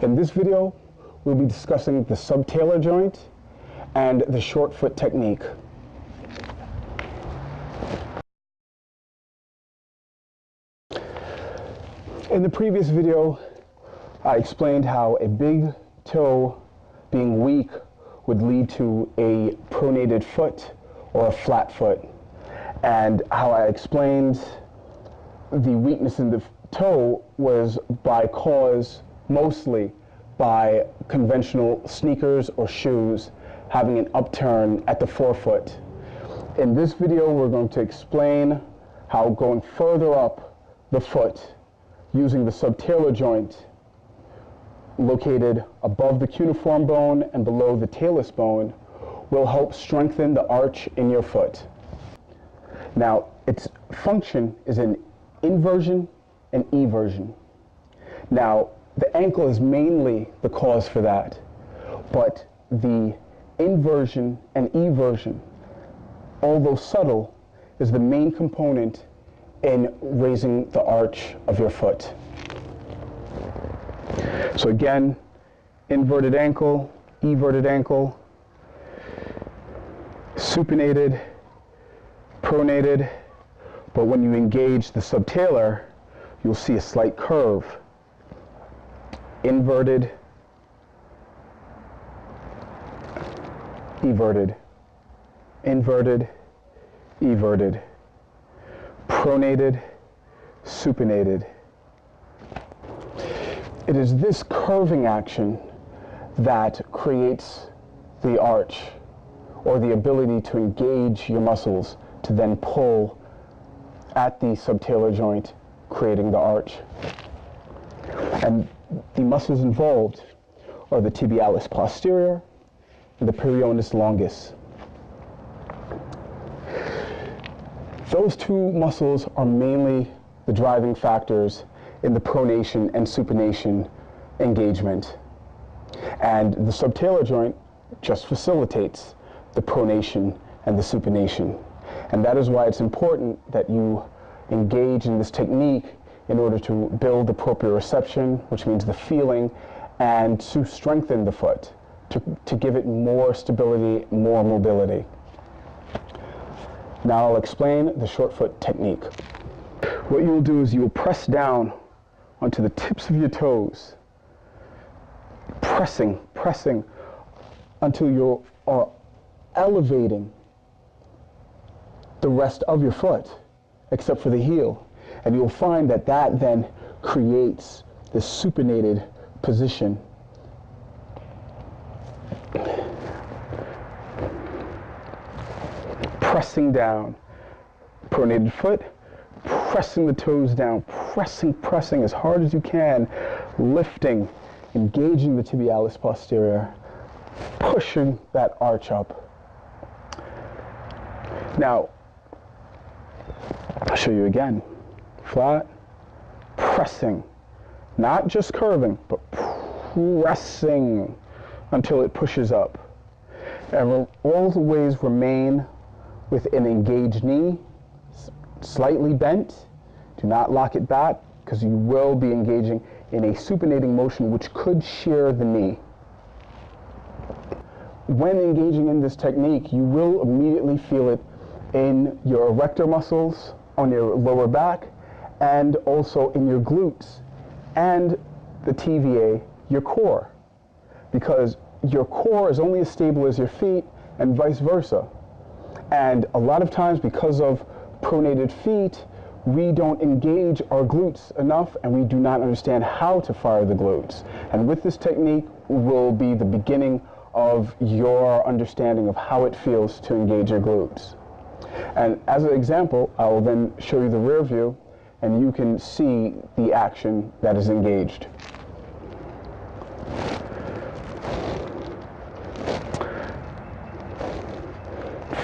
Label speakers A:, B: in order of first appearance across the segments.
A: In this video, we'll be discussing the subtalar joint and the short foot technique. In the previous video, I explained how a big toe being weak would lead to a pronated foot or a flat foot, and how I explained the weakness in the toe was mostly by conventional sneakers or shoes having an upturn at the forefoot. In this video, we're going to explain how going further up the foot using the subtalar joint located above the cuneiform bone and below the talus bone will help strengthen the arch in your foot. Now, its function is an inversion and eversion. Now, the ankle is mainly the cause for that, but the inversion and eversion, although subtle, is the main component in raising the arch of your foot. So again, inverted ankle, everted ankle, supinated, pronated, but when you engage the subtalar, you'll see a slight curve. Inverted, everted, inverted, everted, pronated, supinated. It is this curving action that creates the arch, or the ability to engage your muscles to then pull at the subtalar joint, creating the arch. And the muscles involved are the tibialis posterior and the perioneus longus. Those two muscles are mainly the driving factors in the pronation and supination engagement. And the subtalar joint just facilitates the pronation and the supination. And that is why it's important that you engage in this technique in order to build the proprioception, which means the feeling, and to strengthen the foot, to give it more stability, more mobility. Now I'll explain the short foot technique. What you will do is you will press down onto the tips of your toes, pressing until you are elevating the rest of your foot, except for the heel. And you'll find that that then creates this supinated position. Pressing down, pronated foot, pressing the toes down, pressing as hard as you can, lifting, engaging the tibialis posterior, pushing that arch up. Now, I'll show you again. Flat, pressing, not just curving, but pressing until it pushes up. And always remain with an engaged knee, slightly bent. Do not lock it back, because you will be engaging in a supinating motion which could shear the knee. When engaging in this technique, you will immediately feel it in your erector muscles on your lower back, and also in your glutes and the TVA, your core, because your core is only as stable as your feet and vice versa. And a lot of times, because of pronated feet, we don't engage our glutes enough, and we do not understand how to fire the glutes. And with this technique will be the beginning of your understanding of how it feels to engage your glutes. And as an example, I will then show you the rear view, and you can see the action that is engaged.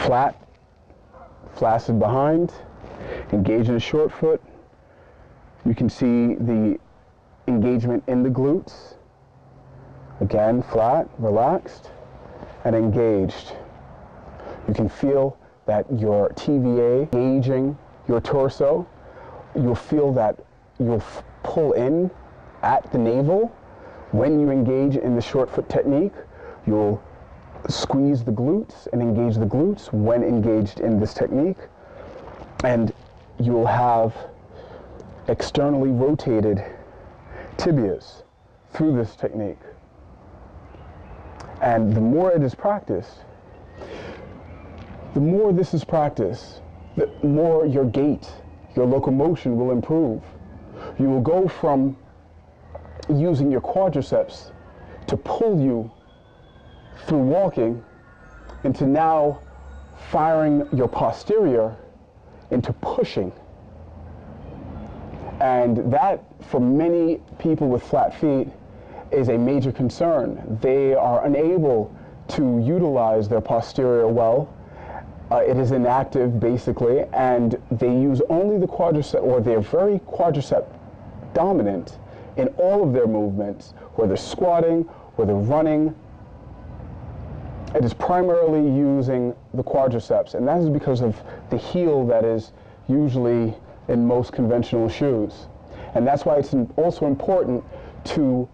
A: Flat, flaccid behind, engage in the short foot. You can see the engagement in the glutes. Again, flat, relaxed, and engaged. You can feel that your TVA engaging your torso. You'll feel that you'll pull in at the navel, When you engage in the short foot technique, you'll squeeze the glutes and engage the glutes when engaged in this technique, and you'll have externally rotated tibias through this technique. And the more it is practiced, the more this is practiced, the more your gait, your locomotion will improve. You will go from using your quadriceps to pull you through walking into now firing your posterior into pushing. And that, for many people with flat feet, is a major concern. They are unable to utilize their posterior well. It is inactive, basically, and they use only the quadricep, or they're very quadricep dominant in all of their movements, whether squatting, whether running. It is primarily using the quadriceps, and that is because of the heel that is usually in most conventional shoes. And that's why it's also important to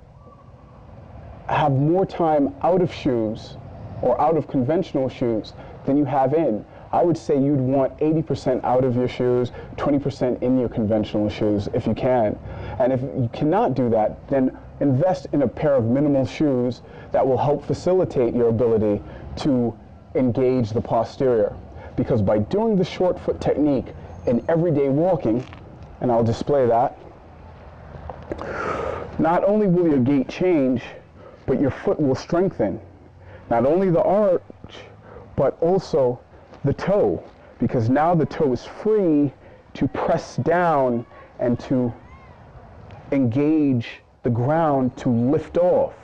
A: have more time out of shoes or out of conventional shoes than you have in. I would say you'd want 80% out of your shoes, 20% in your conventional shoes if you can. And if you cannot do that, then invest in a pair of minimal shoes that will help facilitate your ability to engage the posterior. Because by doing the short foot technique in everyday walking, and I'll display that, not only will your gait change, but your foot will strengthen. Not only the arch, but also the toe, because now the toe is free to press down and to engage the ground to lift off.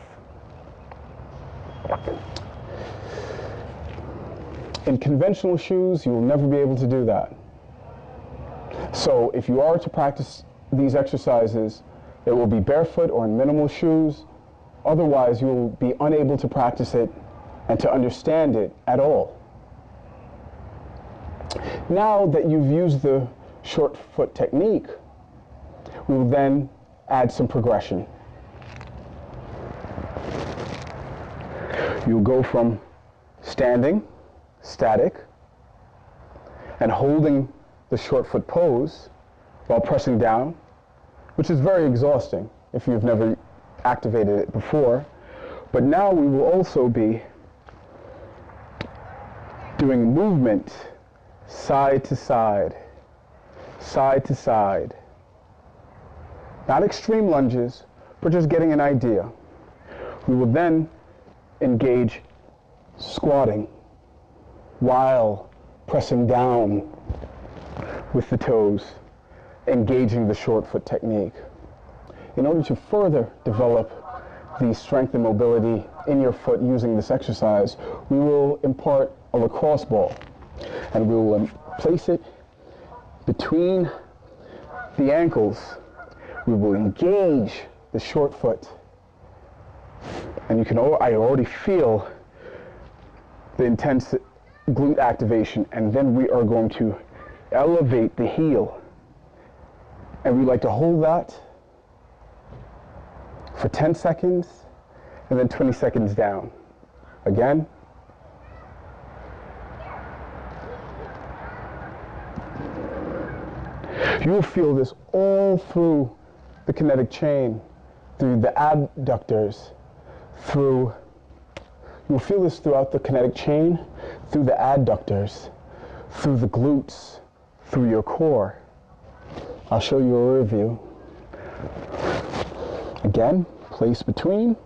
A: In conventional shoes, you will never be able to do that. So if you are to practice these exercises, it will be barefoot or in minimal shoes. Otherwise, you will be unable to practice it and to understand it at all. Now that you've used the short foot technique, we will then add some progression. You'll go from standing, static, and holding the short foot pose while pressing down, which is very exhausting if you've never activated it before. But now we will also be doing movement side to side, side to side. Not extreme lunges, but just getting an idea. We will then engage squatting while pressing down with the toes, engaging the short foot technique. In order to further develop the strength and mobility in your foot using this exercise, we will impart a lacrosse ball, and we will place it between the ankles. We will engage the short foot, and I already feel the intense glute activation, and then we are going to elevate the heel, and we like to hold that for 10 seconds and then 20 seconds down. Again. You will feel this all through the kinetic chain, through the abductors, you will feel this throughout the kinetic chain, through the adductors, through the glutes, through your core. I'll show you a review. Again, place between,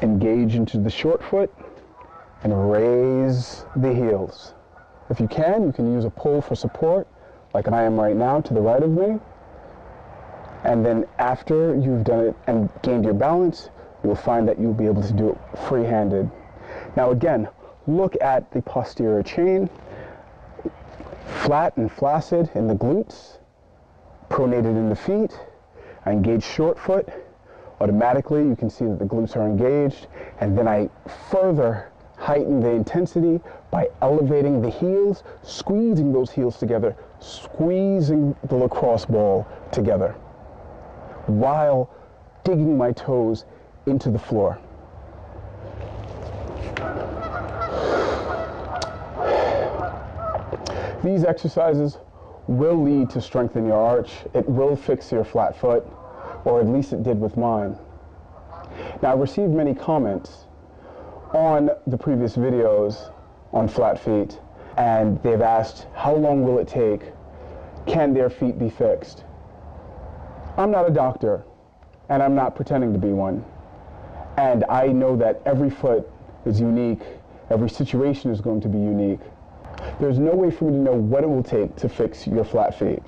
A: engage into the short foot, and raise the heels. If you can use a pull for support, like I am right now to the right of me. And then after you've done it and gained your balance, you'll find that you'll be able to do it free-handed. Now again, look at the posterior chain, flat and flaccid in the glutes, pronated in the feet. I engage short foot. Automatically, you can see that the glutes are engaged, and then I further heighten the intensity by elevating the heels, squeezing those heels together, squeezing the lacrosse ball together, while digging my toes into the floor. These exercises will lead to strengthen your arch. It will fix your flat foot, or at least it did with mine. Now, I received many comments on the previous videos on flat feet, and they've asked, how long will it take? Can their feet be fixed? I'm not a doctor, and I'm not pretending to be one. And I know that every foot is unique, every situation is going to be unique. There's no way for me to know what it will take to fix your flat feet.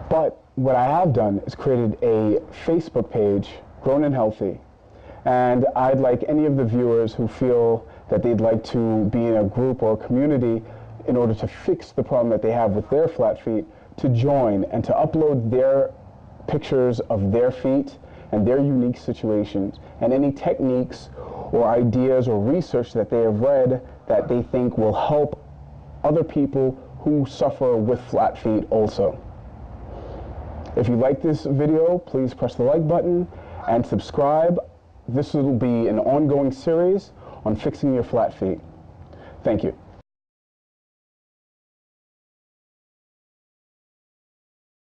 A: But what I have done is created a Facebook page, Grown and Healthy, and I'd like any of the viewers who feel that they'd like to be in a group or a community in order to fix the problem that they have with their flat feet to join and to upload their pictures of their feet and their unique situations and any techniques or ideas or research that they have read that they think will help other people who suffer with flat feet also. If you like this video, please press the like button and subscribe. This will be an ongoing series on fixing your flat feet. Thank you.